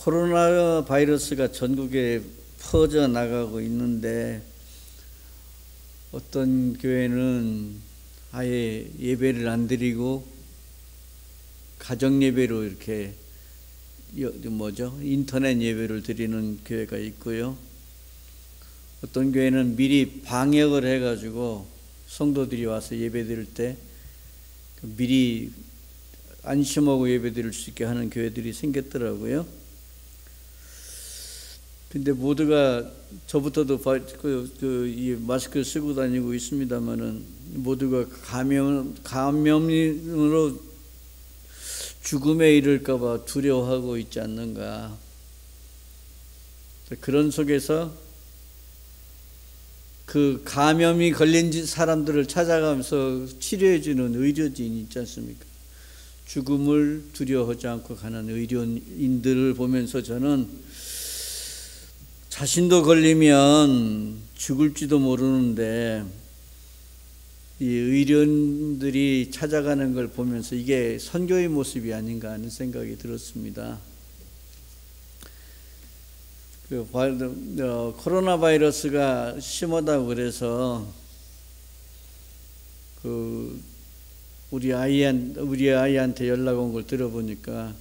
코로나 바이러스가 전국에 퍼져나가고 있는데 어떤 교회는 아예 예배를 안 드리고 가정 예배로 이렇게 인터넷 예배를 드리는 교회가 있고요. 어떤 교회는 미리 방역을 해가지고 성도들이 와서 예배 드릴 때 미리 안심하고 예배 드릴 수 있게 하는 교회들이 생겼더라고요. 근데 모두가 저부터도 이 마스크 쓰고 다니고 있습니다만은 모두가 감염으로 죽음에 이를까봐 두려워하고 있지 않는가. 그런 속에서 그 감염이 걸린 사람들을 찾아가면서 치료해주는 의료진이 있지 않습니까? 죽음을 두려워하지 않고 가는 의료인들을 보면서 저는 자신도 걸리면 죽을지도 모르는데 이 의료인들이 찾아가는 걸 보면서 이게 선교의 모습이 아닌가 하는 생각이 들었습니다. 코로나 바이러스가 심하다고 그래서 우리 아이한테 연락 온 걸 들어보니까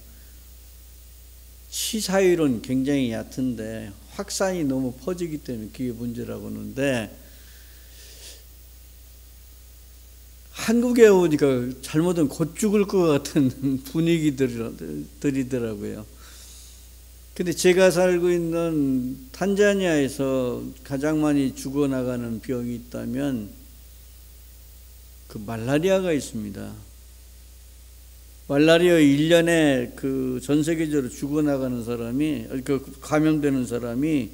치사율은 굉장히 얕은데 확산이 너무 퍼지기 때문에 그게 문제라고 하는데, 한국에 오니까 잘못은 곧 죽을 것 같은 분위기들이더라고요. 근데 제가 살고 있는 탄자니아에서 가장 많이 죽어나가는 병이 있다면 그 말라리아가 있습니다. 말라리아 1년에 전 세계적으로 죽어나가는 사람이, 감염되는 사람이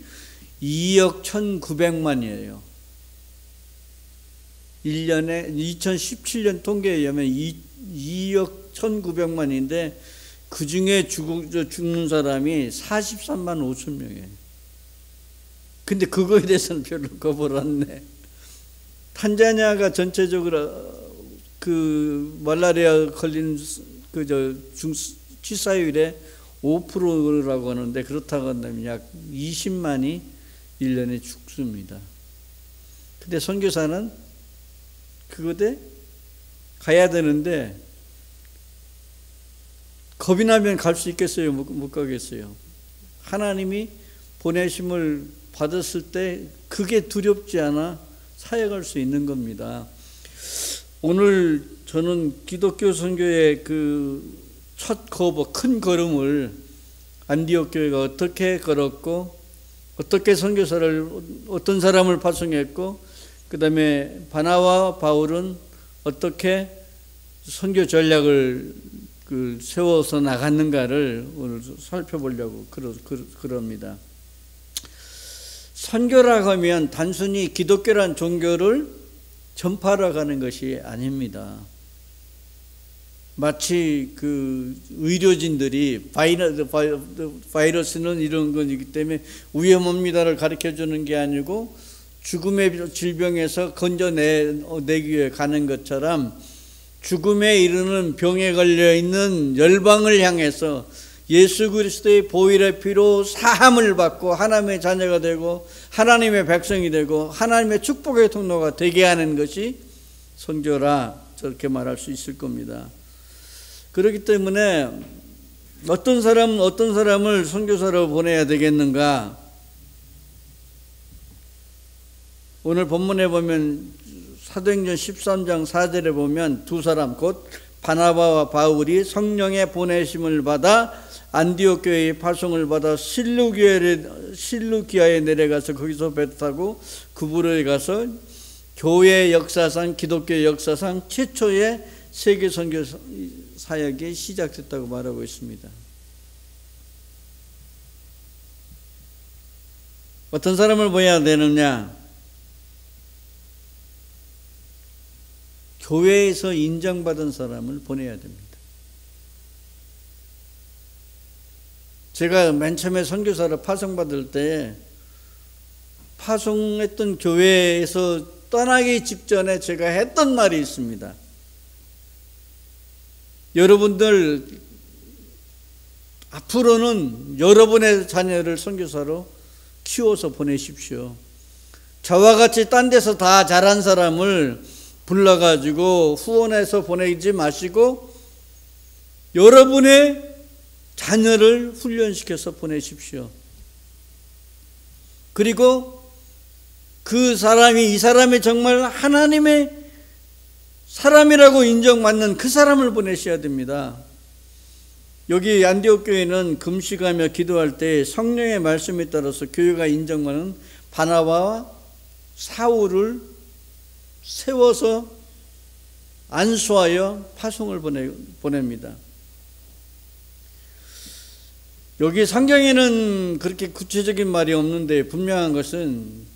2억 1,900만이에요. 1년에 2017년 통계에 의하면 2억 1,900만인데 그 중에 죽는 사람이 43만 5천 명이에요. 근데 그거에 대해서는 별로 겁을 안 내. 탄자니아가 전체적으로 말라리아 걸린 치사율의 5%라고 하는데, 그렇다고 한다면 약 20만이 1년에 죽습니다. 근데 선교사는 그곳에 가야 되는데 겁이 나면 갈 수 있겠어요? 못 가겠어요? 하나님이 보내심을 받았을 때 그게 두렵지 않아 사역할 수 있는 겁니다. 오늘 저는 기독교 선교의 첫 큰 걸음을 안디옥 교회가 어떻게 걸었고, 어떻게 선교사를, 어떤 사람을 파송했고, 그 다음에 바나와 바울은 어떻게 선교 전략을 세워서 나갔는가를 오늘 살펴보려고 그럽니다. 선교라고 하면 단순히 기독교란 종교를 전파하러 가는 것이 아닙니다. 마치 의료진들이 바이러스는 이런 것이기 때문에 위험합니다를 가르쳐 주는 게 아니고 죽음의 질병에서 건져내기 위해 가는 것처럼 죽음에 이르는 병에 걸려있는 열방을 향해서 예수 그리스도의 보혈의 피로 사함을 받고 하나님의 자녀가 되고 하나님의 백성이 되고 하나님의 축복의 통로가 되게 하는 것이 선교라, 저렇게 말할 수 있을 겁니다. 그렇기 때문에 어떤 사람을 선교사로 보내야 되겠는가? 오늘 본문에 보면 사도행전 13장 4절에 보면 두 사람, 곧 바나바와 바울이 성령의 보내심을 받아 안디옥 교회의 파송을 받아 실루기아에 내려가서 거기서 배 타고 구브로에 가서 교회 역사상, 기독교 역사상 최초의 세계 선교 사역이 시작됐다고 말하고 있습니다. 어떤 사람을 보내야 되느냐? 교회에서 인정받은 사람을 보내야 됩니다. 제가 맨 처음에 선교사를 파송받을 때 파송했던 교회에서 떠나기 직전에 제가 했던 말이 있습니다. 여러분들 앞으로는 여러분의 자녀를 선교사로 키워서 보내십시오. 저와 같이 딴 데서 다 자란 사람을 불러가지고 후원해서 보내지 마시고 여러분의 자녀를 훈련시켜서 보내십시오. 그리고 그 사람이 이 사람이 정말 하나님의 사람이라고 인정받는 그 사람을 보내셔야 됩니다. 여기 안디옥 교회는 금식하며 기도할 때 성령의 말씀에 따라서 교회가 인정받는 바나바와 사울을 세워서 안수하여 파송을 보냅니다. 여기 성경에는 그렇게 구체적인 말이 없는데 분명한 것은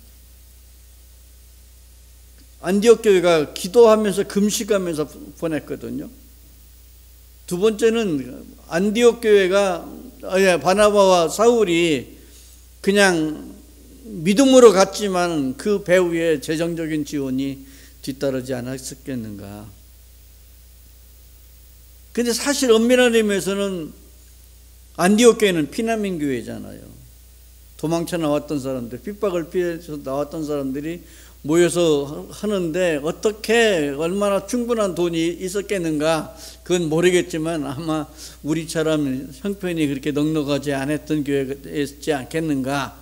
안디옥 교회가 기도하면서 금식하면서 보냈거든요. 두 번째는 안디옥 교회가 바나바와 사울이 그냥 믿음으로 갔지만 그 배후에 재정적인 지원이 뒤따르지 않았겠는가. 근데 사실 엄밀한 의미에서는 안디옥 교회는 피난민 교회잖아요. 도망쳐 나왔던 사람들, 핍박을 피해서 나왔던 사람들이 모여서 하는데 어떻게 얼마나 충분한 돈이 있었겠는가 그건 모르겠지만 아마 우리처럼 형편이 그렇게 넉넉하지 않았던 교회였지 않겠는가.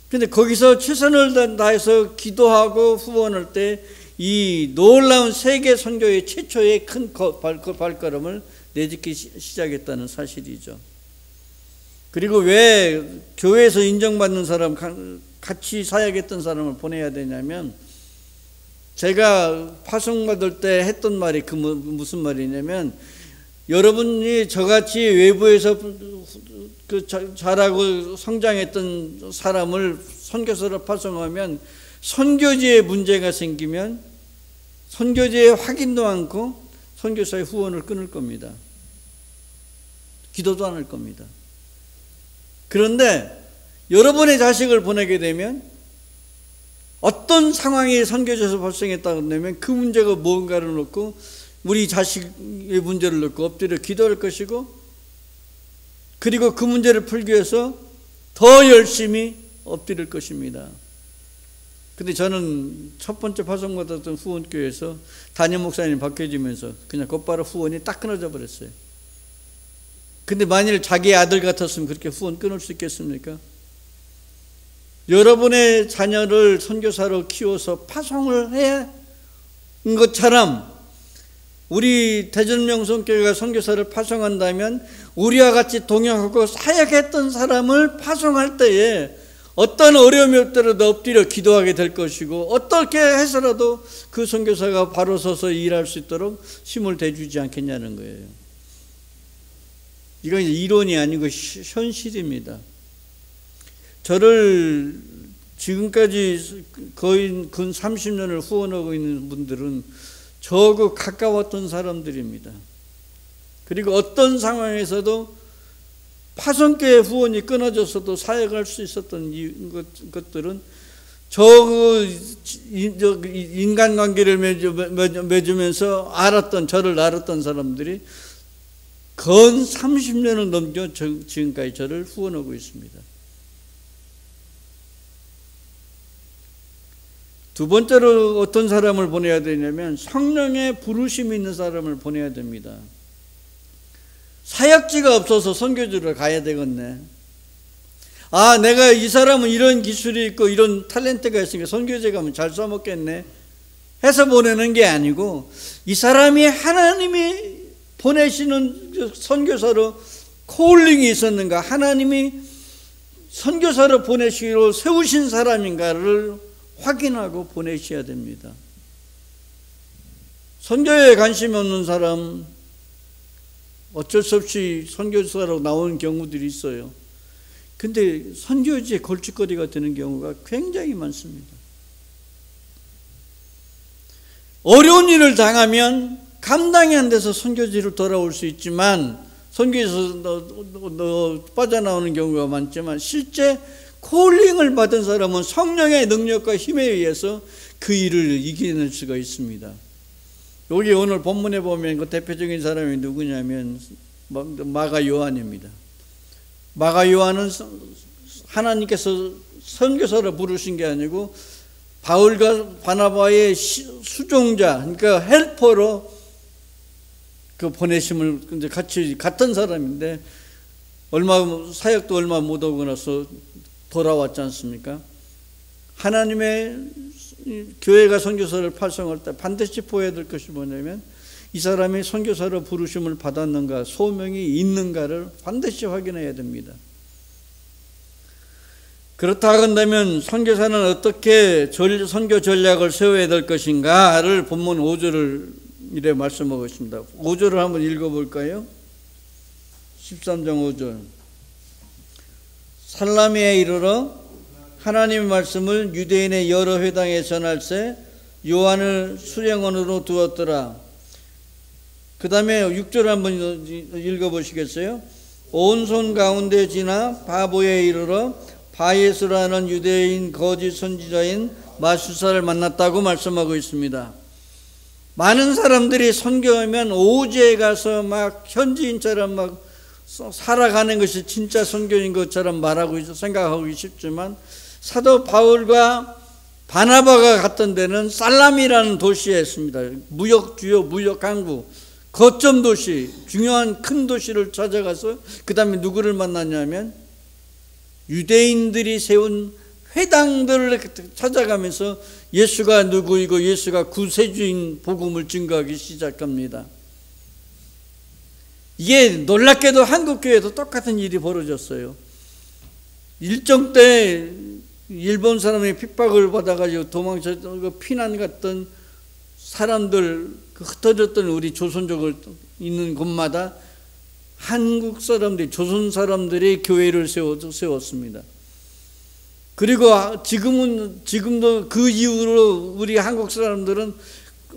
근데 거기서 최선을 다해서 기도하고 후원할 때 이 놀라운 세계 선교의 최초의 큰 발걸음을 내딛기 시작했다는 사실이죠. 그리고 왜 교회에서 인정받는 사람, 같이 사역했던 사람을 보내야 되냐면 제가 파송받을 때 했던 말이 무슨 말이냐면 여러분이 저같이 외부에서 자라고 성장했던 사람을 선교사로 파송하면 선교지에 문제가 생기면 선교지에 확인도 않고 선교사의 후원을 끊을 겁니다. 기도도 안 할 겁니다. 그런데 여러분의 자식을 보내게 되면 어떤 상황이 선교지에서 발생했다고 하면 그 문제가 뭔가를 놓고 우리 자식의 문제를 놓고 엎드려 기도할 것이고 그리고 그 문제를 풀기 위해서 더 열심히 엎드릴 것입니다. 근데 저는 첫 번째 파송받았던 후원교회에서 담임 목사님 바뀌어지면서 그냥 곧바로 후원이 딱 끊어져 버렸어요. 근데 만일 자기 아들 같았으면 그렇게 후원 끊을 수 있겠습니까? 여러분의 자녀를 선교사로 키워서 파송을 해야 한 것처럼 우리 대전명성교회가 선교사를 파송한다면 우리와 같이 동역하고 사역했던 사람을 파송할 때에 어떤 어려움이 없더라도 엎드려 기도하게 될 것이고 어떻게 해서라도 그 선교사가 바로 서서 일할 수 있도록 힘을 대주지 않겠냐는 거예요. 이건 이론이 아니고 현실입니다. 저를 지금까지 거의 근 30년을 후원하고 있는 분들은 저하고 가까웠던 사람들입니다. 그리고 어떤 상황에서도 파송교회 후원이 끊어져서도 사역할 수 있었던 것들은 인간관계를 맺으면서 저를 알았던 사람들이 건 30년을 넘겨 지금까지 저를 후원하고 있습니다. 두 번째로 어떤 사람을 보내야 되냐면 성령의 부르심이 있는 사람을 보내야 됩니다. 사역지가 없어서 선교지로 가야 되겠네. 아, 내가 이 사람은 이런 기술이 있고 이런 탤런트가 있으니까 선교지에 가면 잘 써먹겠네 해서 보내는 게 아니고 이 사람이 하나님이 보내시는 선교사로 콜링이 있었는가, 하나님이 선교사로 보내시기로 세우신 사람인가를 확인하고 보내셔야 됩니다. 선교에 관심이 없는 사람 어쩔 수 없이 선교사로 나오는 경우들이 있어요. 근데 선교지에 골칫거리가 되는 경우가 굉장히 많습니다. 어려운 일을 당하면 감당이 안 돼서 선교지로 돌아올 수 있지만 선교에서 빠져나오는 경우가 많지만 실제 콜링을 받은 사람은 성령의 능력과 힘에 의해서 그 일을 이겨낼 수가 있습니다. 여기 오늘 본문에 보면 그 대표적인 사람이 누구냐면 마가 요한입니다. 마가 요한은 하나님께서 선교사로 부르신 게 아니고 바울과 바나바의 수종자, 그러니까 헬퍼로 그 보내심을 이제 같이 같은 사람인데 사역도 얼마 못 하고 나서 돌아왔지 않습니까? 하나님의 교회가 선교사를 활성화할 때 반드시 보여야 될 것이 뭐냐면 이 사람이 선교사로 부르심을 받았는가, 소명이 있는가를 반드시 확인해야 됩니다. 그렇다 한다면 선교사는 어떻게 선교 전략을 세워야 될 것인가를 본문 5절을 이래 말씀하고 있습니다. 5절을 한번 읽어볼까요? 13장 5절. 살라미에 이르러 하나님의 말씀을 유대인의 여러 회당에 전할세 요한을 수령원으로 두었더라. 그 다음에 6절 한번 읽어보시겠어요? 온 손 가운데 지나 바보에 이르러 바예스라는 유대인 거짓 선지자인 마술사를 만났다고 말씀하고 있습니다. 많은 사람들이 선교하면 오지에 가서 막 현지인처럼 막 살아가는 것이 진짜 선교인 것처럼 말하고 생각하기 쉽지만 사도 바울과 바나바가 갔던 데는 살람이라는 도시에 있습니다. 무역 주요, 무역 강국, 거점 도시, 중요한 큰 도시를 찾아가서 그 다음에 누구를 만났냐면 유대인들이 세운 회당들을 찾아가면서 예수가 누구이고 예수가 구세주인 복음을 증거하기 시작합니다. 이게 놀랍게도 한국교회도 똑같은 일이 벌어졌어요. 일정 때 일본 사람의 핍박을 받아가지고 도망쳐 피난 갔던 사람들, 흩어졌던 우리 조선족을 있는 곳마다 한국 사람들이, 조선 사람들이 교회를 세웠습니다. 그리고 지금도 그 이후로 우리 한국 사람들은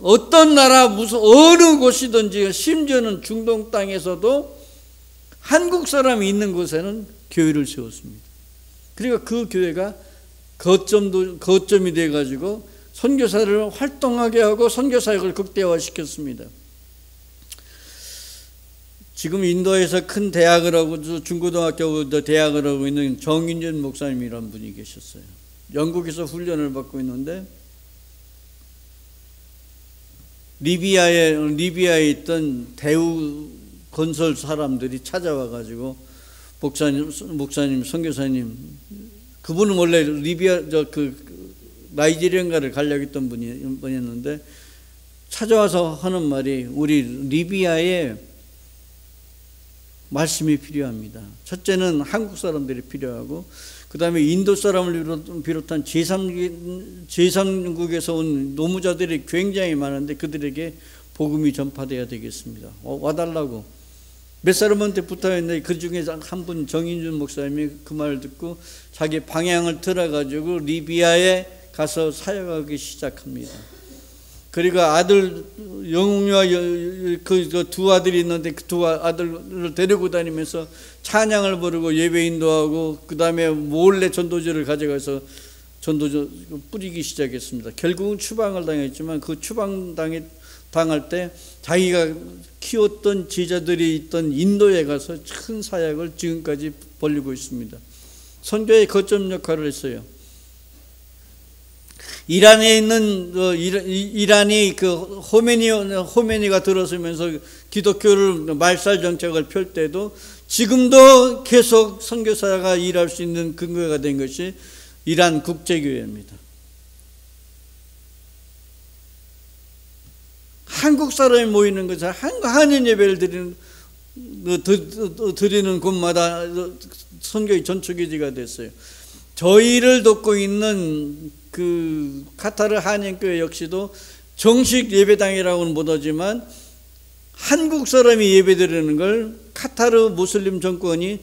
어떤 나라, 무슨 어느 곳이든지 심지어는 중동 땅에서도 한국 사람이 있는 곳에는 교회를 세웠습니다. 그리고 그 교회가 거점이 돼가지고 선교사를 활동하게 하고 선교사역을 극대화시켰습니다. 지금 인도에서 큰 대학을 하고 중고등학교 대학을 하고 있는 정인준 목사님이라는 분이 계셨어요. 영국에서 훈련을 받고 있는데 리비아에 있던 대우 건설 사람들이 찾아와 가지고 목사님, 선교사님, 그분은 원래 나이지리아인가를 가려고 했던 분이었는데 찾아와서 하는 말이 우리 리비아에 말씀이 필요합니다. 첫째는 한국 사람들이 필요하고 그 다음에 인도 사람을 비롯한 제3국에서 온 노무자들이 굉장히 많은데 그들에게 복음이 전파되어야 되겠습니다. 와달라고 몇 사람한테 붙어있는데 그 중에 한 분 정인준 목사님이 그 말을 듣고 자기 방향을 틀어가지고 리비아에 가서 사역하기 시작합니다. 그리고 아들 영웅이와 그 두 아들이 있는데 그 두 아들을 데리고 다니면서 찬양을 부르고 예배 인도하고 그 다음에 몰래 전도지를 가져가서 전도지 뿌리기 시작했습니다. 결국은 추방을 당했지만 그 당할 때 자기가 키웠던 제자들이 있던 인도에 가서 큰 사역을 지금까지 벌이고 있습니다. 선교의 거점 역할을 했어요. 이란에 있는 이란이 그 호메니가 들어서면서 기독교를 말살 정책을 펼 때도 지금도 계속 선교사가 일할 수 있는 근거가 된 것이 이란 국제교회입니다. 한국 사람이 모이는 것은 한인 예배를 드리는 곳마다 선교의 전초기지가 됐어요. 저희를 돕고 있는 그 카타르 한인교회 역시도 정식 예배당이라고는 못하지만 한국 사람이 예배드리는 걸 카타르 무슬림 정권이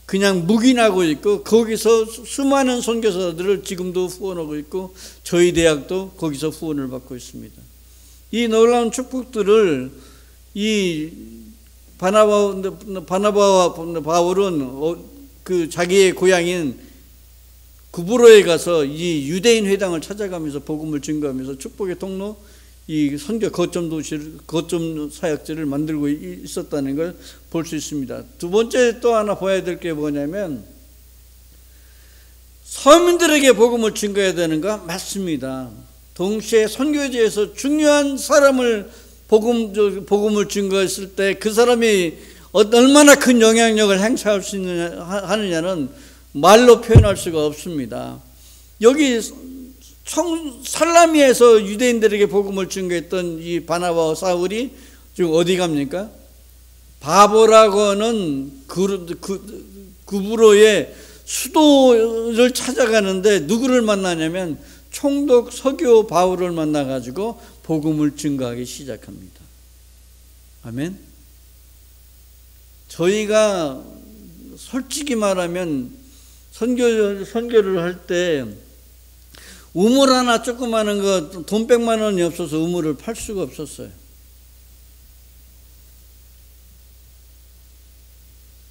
그냥 묵인하고 있고 거기서 수많은 선교사들을 지금도 후원하고 있고 저희 대학도 거기서 후원을 받고 있습니다. 이 놀라운 축복들을 이 바나바와 바울은 그 자기의 고향인 구브로에 가서 이 유대인 회당을 찾아가면서 복음을 증거하면서 축복의 통로, 이 선교 거점 사역지를 만들고 있었다는 걸 볼 수 있습니다. 두 번째 또 하나 봐야 될 게 뭐냐면, 서민들에게 복음을 증거해야 되는 거 맞습니다. 동시에 선교지에서 중요한 사람을 복음을 증거했을 때 그 사람이 얼마나 큰 영향력을 행사할 수 하느냐는 말로 표현할 수가 없습니다. 여기 살라미에서 유대인들에게 복음을 증거했던 이 바나바와 사울이 지금 어디 갑니까? 바보라고 하는 구브로의 수도를 찾아가는데 누구를 만나냐면 총독 서기오 바울을 만나가지고 복음을 증거하기 시작합니다. 아멘. 저희가 솔직히 말하면 선교를 할 때 우물 하나 조그마한 거 돈 100만 원이 없어서 우물을 팔 수가 없었어요.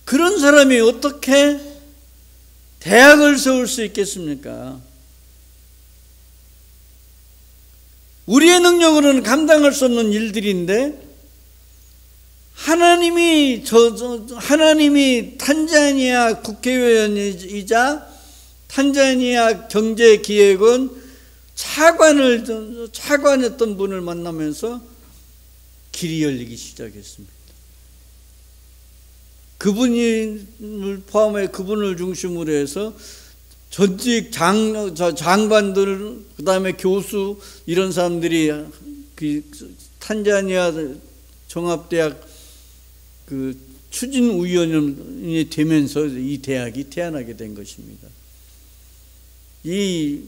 그런 사람이 어떻게 대학을 세울 수 있겠습니까? 우리의 능력으로는 감당할 수 없는 일들인데 하나님이 탄자니아 국회의원이자 탄자니아 경제기획원 차관했던 분을 만나면서 길이 열리기 시작했습니다. 그분을 포함해 그분을 중심으로 해서 전직 장관들, 그 다음에 교수, 이런 사람들이 그 탄자니아 종합대학 그 추진위원이 되면서 이 대학이 태어나게 된 것입니다. 이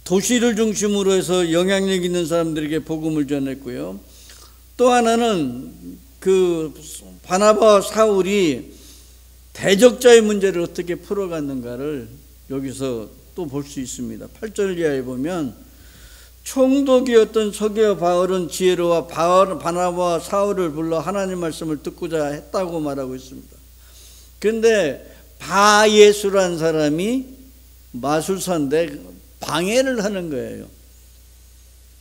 도시를 중심으로 해서 영향력 있는 사람들에게 복음을 전했고요. 또 하나는 그 바나바와 사울이 대적자의 문제를 어떻게 풀어갔는가를 여기서 또 볼 수 있습니다. 8절 이하에 보면 총독이었던 서기오 바울은 지혜로와 바나바와 사울을 불러 하나님 말씀을 듣고자 했다고 말하고 있습니다. 그런데 바예수라는 사람이 마술사인데 방해를 하는 거예요.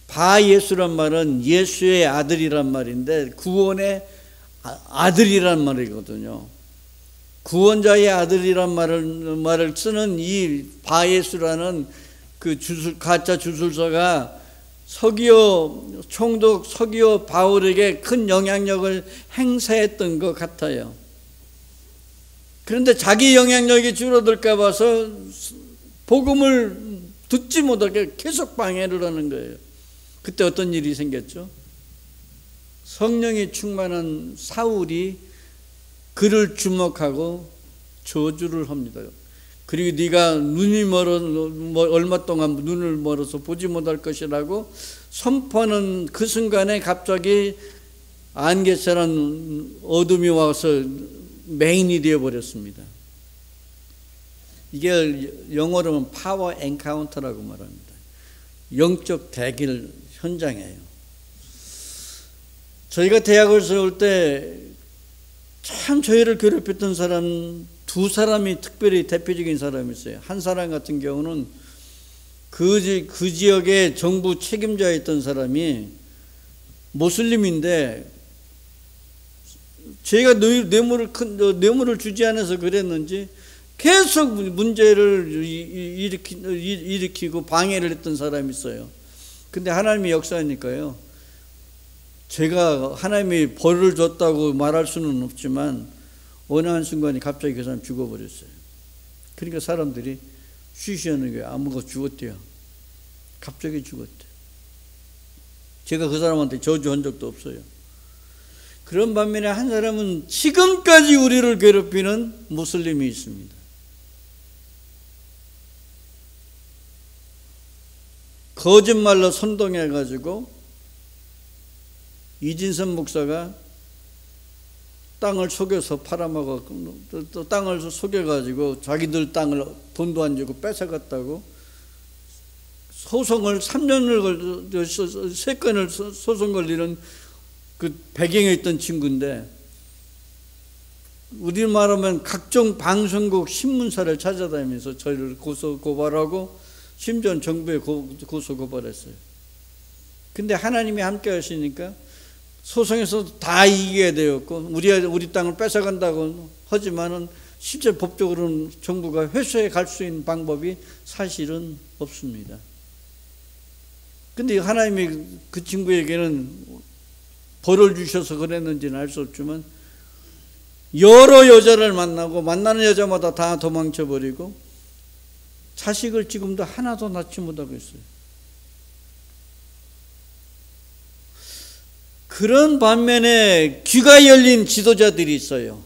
바예수란 말은 예수의 아들이란 말인데 구원의 아들이란 말이거든요. 구원자의 아들이란 말을 쓰는 이 바예수라는 그 가짜 주술서가 총독 서기오 바울에게 큰 영향력을 행사했던 것 같아요. 그런데 자기 영향력이 줄어들까 봐서 복음을 듣지 못하게 계속 방해를 하는 거예요. 그때 어떤 일이 생겼죠? 성령이 충만한 사울이 그를 주목하고 저주를 합니다. 그리고 네가 눈이 얼마 동안 눈을 멀어서 보지 못할 것이라고 선포하는 그 순간에 갑자기 안개처럼 어둠이 와서 맹인이 되어버렸습니다. 이게 영어로는 파워 엔카운터라고 말합니다. 영적 대결 현장이에요. 저희가 대학을 세울 때 참 저희를 괴롭혔던 사람 두 사람이 특별히 대표적인 사람이 있어요. 한 사람 같은 경우는 그 지역의 정부 책임자였던 사람이 모슬림인데 저희가 뇌물을 주지 않아서 그랬는지 계속 문제를 일으키고 방해를 했던 사람이 있어요. 근데 하나님의 역사니까요. 제가 하나님이 벌을 줬다고 말할 수는 없지만 어느 한순간에 갑자기 그 사람 죽어버렸어요. 그러니까 사람들이 쉬쉬하는 거예요. 아무것도 죽었대요. 갑자기 죽었대. 제가 그 사람한테 저주한 적도 없어요. 그런 반면에 한 사람은 지금까지 우리를 괴롭히는 무슬림이 있습니다. 거짓말로 선동해가지고 이진선 목사가 땅을 속여서 팔아먹었고 또 땅을 속여가지고 자기들 땅을 돈도 안 주고 뺏어갔다고 소송을 3년을 3건을 소송 걸리는 그 배경에 있던 친구인데 우리 말하면 각종 방송국 신문사를 찾아다니면서 저희를 고소고발하고 심지어 정부에 고소고발했어요. 근데 하나님이 함께 하시니까 소송에서 다 이기게 되었고 우리 땅을 뺏어간다고 하지만은 실제 법적으로는 정부가 회수해 갈 수 있는 방법이 사실은 없습니다. 근데 하나님이 그 친구에게는 벌을 주셔서 그랬는지는 알 수 없지만 여러 여자를 만나고 만나는 여자마다 다 도망쳐버리고 자식을 지금도 하나도 낳지 못하고 있어요. 그런 반면에 귀가 열린 지도자들이 있어요.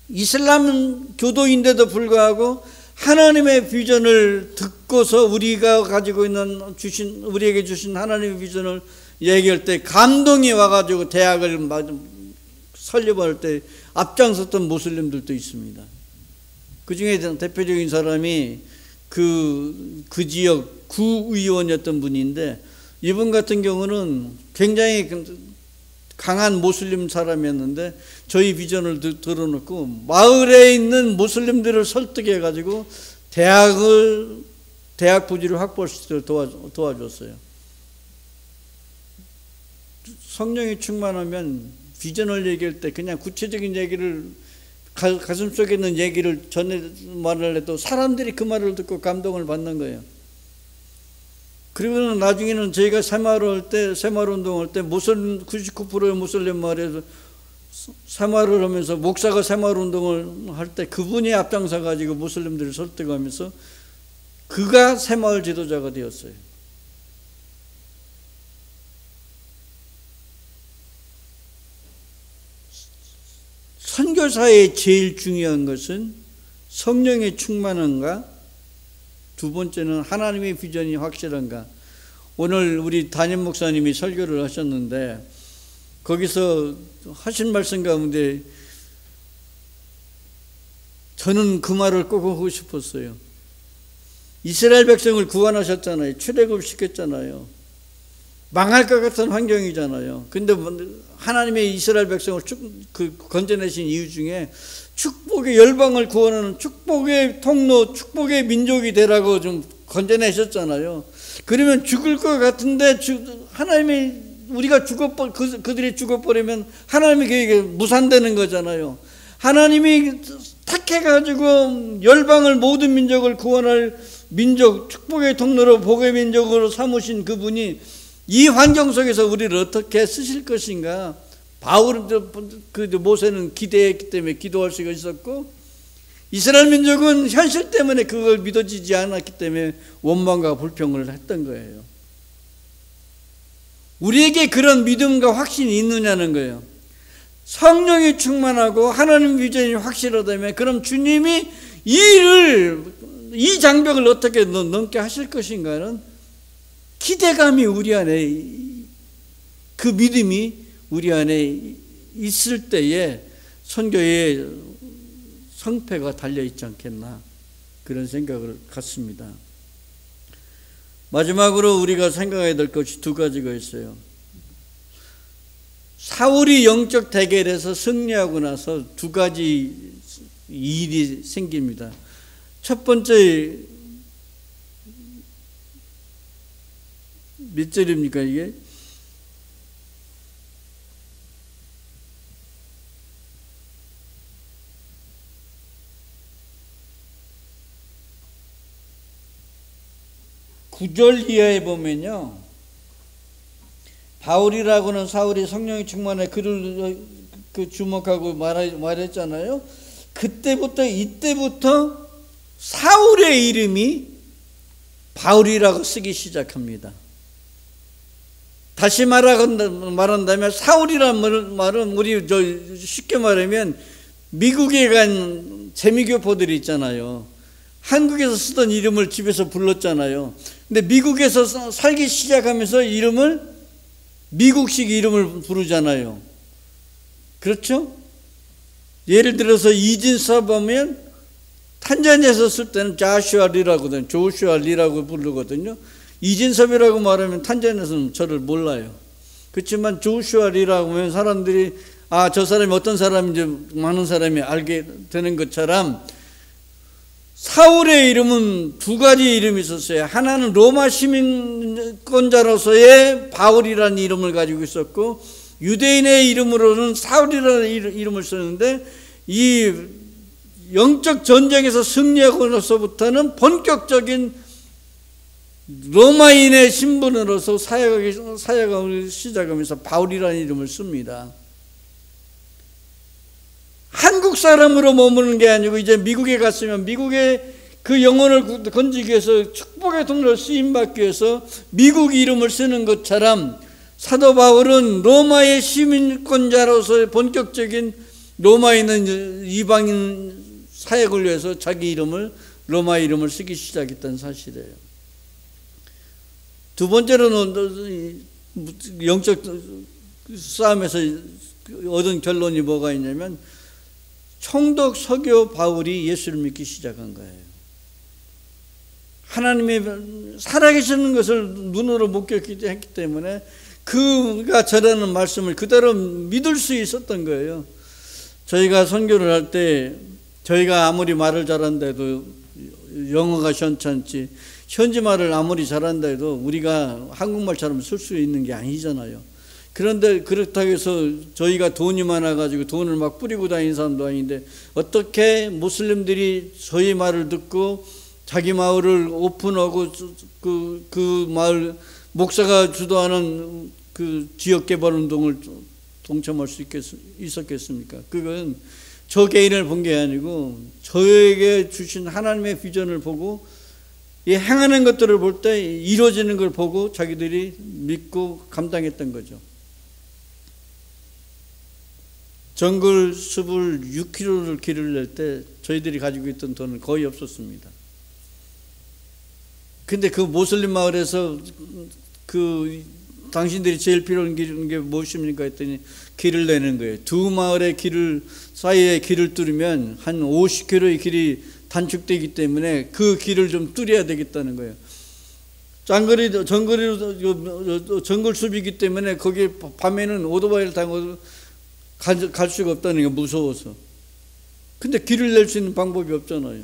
이슬람 교도인데도 불구하고 하나님의 비전을 듣고서 우리가 가지고 있는 우리에게 주신 하나님의 비전을 얘기할 때 감동이 와가지고 대학을 설립할 때 앞장섰던 모슬림들도 있습니다. 그 중에 대표적인 사람이 그 지역 구의원이었던 분인데 이분 같은 경우는 굉장히 강한 모슬림 사람이었는데 저희 비전을 들어놓고 마을에 있는 모슬림들을 설득해 가지고 대학 부지를 확보할 수 있도록 도와줬어요. 성령이 충만하면 비전을 얘기할 때 그냥 구체적인 얘기를 가슴속에 있는 얘기를 말을 해도 사람들이 그 말을 듣고 감동을 받는 거예요. 그리고 나중에는 저희가 새마을 운동할 때 99%의 모슬림 마을에서 새마을을 하면서 목사가 새마을 운동을 할 때 그분이 앞장서 가지고 모슬림들을 설득하면서 그가 새마을 지도자가 되었어요. 선교사의 제일 중요한 것은 성령의 충만함과 두 번째는 하나님의 비전이 확실한가. 오늘 우리 담임 목사님이 설교를 하셨는데 거기서 하신 말씀 가운데 저는 그 말을 꼭 하고 싶었어요. 이스라엘 백성을 구원하셨잖아요. 출애굽시켰잖아요. 망할 것 같은 환경이잖아요. 근데 하나님의 이스라엘 백성을 건져내신 이유 중에 축복의 열방을 구원하는 축복의 통로, 축복의 민족이 되라고 좀 건져내셨잖아요. 그러면 죽을 것 같은데 하나님이 우리가 그들이 죽어버리면 하나님의 계획이 무산되는 거잖아요. 하나님이 택해가지고 열방을 모든 민족을 구원할 민족, 축복의 통로로 복의 민족으로 삼으신 그분이 이 환경 속에서 우리를 어떻게 쓰실 것인가. 모세는 기대했기 때문에 기도할 수가 있었고 이스라엘 민족은 현실 때문에 그걸 믿어지지 않았기 때문에 원망과 불평을 했던 거예요. 우리에게 그런 믿음과 확신이 있느냐는 거예요. 성령이 충만하고 하나님 비전이 확실하다면 그럼 주님이 이 장벽을 어떻게 넘게 하실 것인가는 기대감이 우리 안에, 그 믿음이 우리 안에 있을 때에 선교의 성패가 달려있지 않겠나 그런 생각을 갖습니다. 마지막으로 우리가 생각해야 될 것이 두 가지가 있어요. 사울이 영적 대결에서 승리하고 나서 두 가지 일이 생깁니다. 첫 번째 몇 절입니까 이게? 구절 이하에 보면요, 바울이라고는 사울이 성령이 충만해 그를 주목하고 말했잖아요. 이때부터 사울의 이름이 바울이라고 쓰기 시작합니다. 다시 말한다면 사울이라는 말은 우리 쉽게 말하면 미국에 간 재미교포들이 있잖아요. 한국에서 쓰던 이름을 집에서 불렀잖아요. 근데 미국에서 살기 시작하면서 미국식 이름을 부르잖아요. 그렇죠? 예를 들어서 이진사 보면 탄자니아에서 쓸 때는 조슈아 리라고 부르거든요. 이진섭이라고 말하면 탄자니아에서는 저를 몰라요. 그렇지만 조슈아 리라고 하면 사람들이 저 사람이 어떤 사람인지 많은 사람이 알게 되는 것처럼 사울의 이름은 두 가지 이름이 있었어요. 하나는 로마 시민권자로서의 바울이라는 이름을 가지고 있었고, 유대인의 이름으로는 사울이라는 이름을 썼는데, 이 영적 전쟁에서 승리하고 나서부터는 본격적인 로마인의 신분으로서 사역을 시작하면서 바울이라는 이름을 씁니다. 한국 사람으로 머무는 게 아니고 이제 미국에 갔으면 미국의 그 영혼을 건지기 위해서 축복의 통로로 쓰임받기 위해서 미국 이름을 쓰는 것처럼 사도 바울은 로마의 시민권자로서의 본격적인 로마에 있는 이방인 사역을 위해서 자기 이름을, 로마 이름을 쓰기 시작했다는 사실이에요. 두 번째로는 영적 싸움에서 얻은 결론이 뭐가 있냐면, 총독 서교 바울이 예수를 믿기 시작한 거예요. 하나님의 살아계시는 것을 눈으로 목격했기 때문에 그가 전하는 말씀을 그대로 믿을 수 있었던 거예요. 저희가 선교를 할 때 저희가 아무리 말을 잘한다해도 영어가 현찮지, 현지 말을 아무리 잘한다 해도 우리가 한국말처럼 쓸 수 있는 게 아니잖아요. 그런데 그렇다고 해서 저희가 돈이 많아가지고 돈을 막 뿌리고 다니는 사람도 아닌데, 어떻게 무슬림들이 저희 말을 듣고 자기 마을을 오픈하고 그 마을 목사가 주도하는 그 지역개발운동을 동참할 수 있었겠습니까? 그건 저 개인을 본 게 아니고 저에게 주신 하나님의 비전을 보고, 이 행하는 것들을 볼 때 이루어지는 걸 보고 자기들이 믿고 감당했던 거죠. 정글 숲을 6km를 길을 낼 때 저희들이 가지고 있던 돈은 거의 없었습니다. 근데 그 모슬림 마을에서 당신들이 제일 필요한 게 무엇입니까 했더니 길을 내는 거예요. 두 마을의 길을 사이에 길을 뚫으면 한 50km의 길이 단축되기 때문에 그 길을 좀 뚫어야 되겠다는 거예요. 정글 숲이기 때문에 거기 밤에는 오토바이를 타고 갈 수가 없다는 게 무서워서. 근데 길을 낼 수 있는 방법이 없잖아요.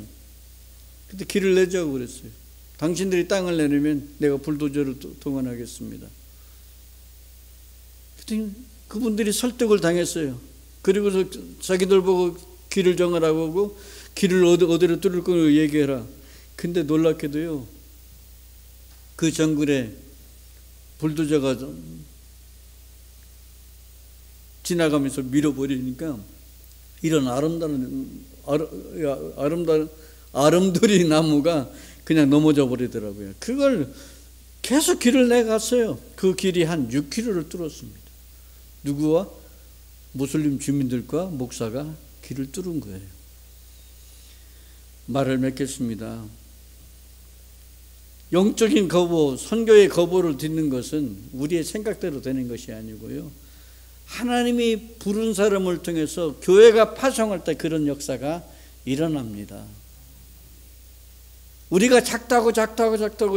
근데 길을 내자고 그랬어요. 당신들이 땅을 내놓으면 내가 불도저를 동원하겠습니다. 그랬더니 그분들이 설득을 당했어요. 그리고서 자기들 보고 길을 정하라고 하고 길을 어디로 뚫을 거 얘기해라. 근데 놀랍게도요, 그 정글에 불도저가 지나가면서 밀어버리니까 이런 아름드리 나무가 그냥 넘어져 버리더라고요. 그걸 계속 길을 내갔어요. 그 길이 한 6km를 뚫었습니다. 누구와? 무슬림 주민들과 목사가 길을 뚫은 거예요. 말을 맺겠습니다. 영적인 거부, 선교의 거부를 듣는 것은 우리의 생각대로 되는 것이 아니고요, 하나님이 부른 사람을 통해서 교회가 파송할 때 그런 역사가 일어납니다. 우리가 작다고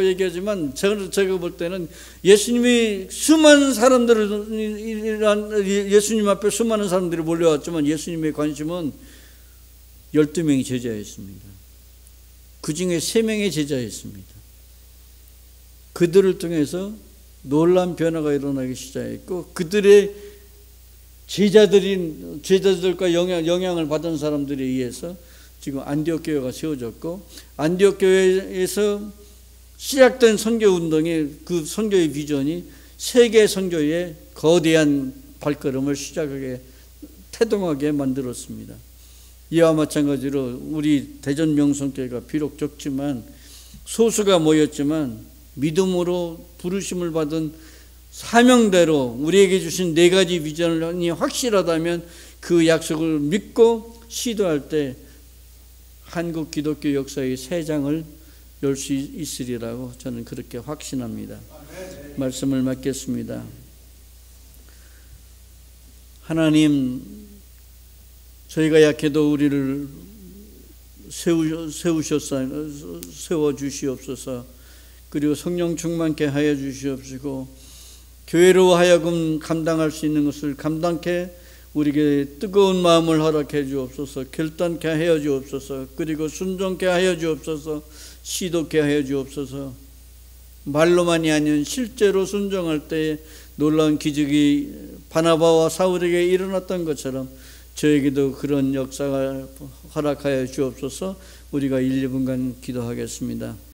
얘기하지만 제가 볼 때는 예수님이 수많은 사람들을, 예수님 앞에 수많은 사람들이 몰려왔지만 예수님의 관심은 12명의 제자였습니다. 그 중에 3명의 제자였습니다. 그들을 통해서 놀라운 변화가 일어나기 시작했고, 그들의 제자들과 영향을 받은 사람들에 의해서 지금 안디옥 교회가 세워졌고, 안디옥 교회에서 시작된 선교 운동의 그 선교의 비전이 세계 선교의 거대한 발걸음을 시작하게 태동하게 만들었습니다. 이와 마찬가지로 우리 대전 명성교회가 비록 적지만, 소수가 모였지만 믿음으로 부르심을 받은 사명대로 우리에게 주신 4가지 비전이 확실하다면 그 약속을 믿고 시도할 때 한국 기독교 역사의 새 장을 열 수 있으리라고 저는 그렇게 확신합니다. 말씀을 맺겠습니다. 하나님, 저희가 약해도 우리를 세워주시옵소서. 그리고 성령 충만케 하여 주시옵시고, 교회로 하여금 감당할 수 있는 것을 감당케 우리에게 뜨거운 마음을 허락해 주옵소서. 결단케 하여 주옵소서. 그리고 순종케 하여 주옵소서. 시도케 하여 주옵소서. 말로만이 아닌 실제로 순종할 때에 놀라운 기적이 바나바와 사울에게 일어났던 것처럼 저에게도 그런 역사가 허락하여 주옵소서. 우리가 1, 2분간 기도하겠습니다.